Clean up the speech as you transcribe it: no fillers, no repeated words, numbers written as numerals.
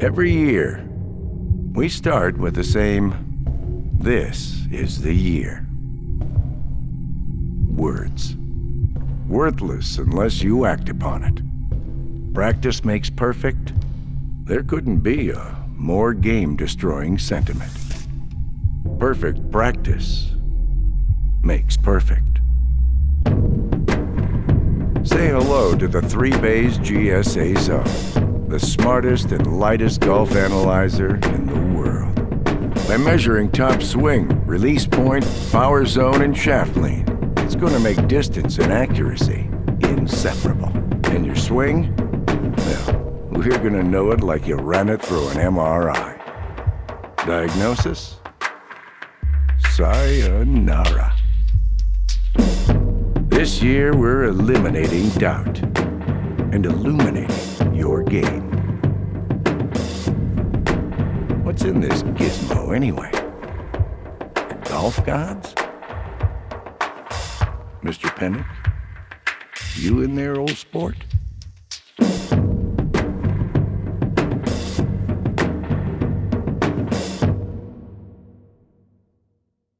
Every year, we start with the same, "This is the year." Words. Worthless unless you act upon it. Practice makes perfect. There couldn't be a more game-destroying sentiment. Perfect practice makes perfect. Say hello to the 3 Bays GSA Zone, the smartest and lightest golf analyzer in the world. By measuring top swing, release point, power zone, and shaft lean, it's going to make distance and accuracy inseparable. And your swing? Well, we're going to know it like you ran it through an MRI. Diagnosis? Sayonara. This year, we're eliminating doubt and illuminating your game. What's in this gizmo, anyway? Golf gods? Mr. Pennick? You in there, old sport?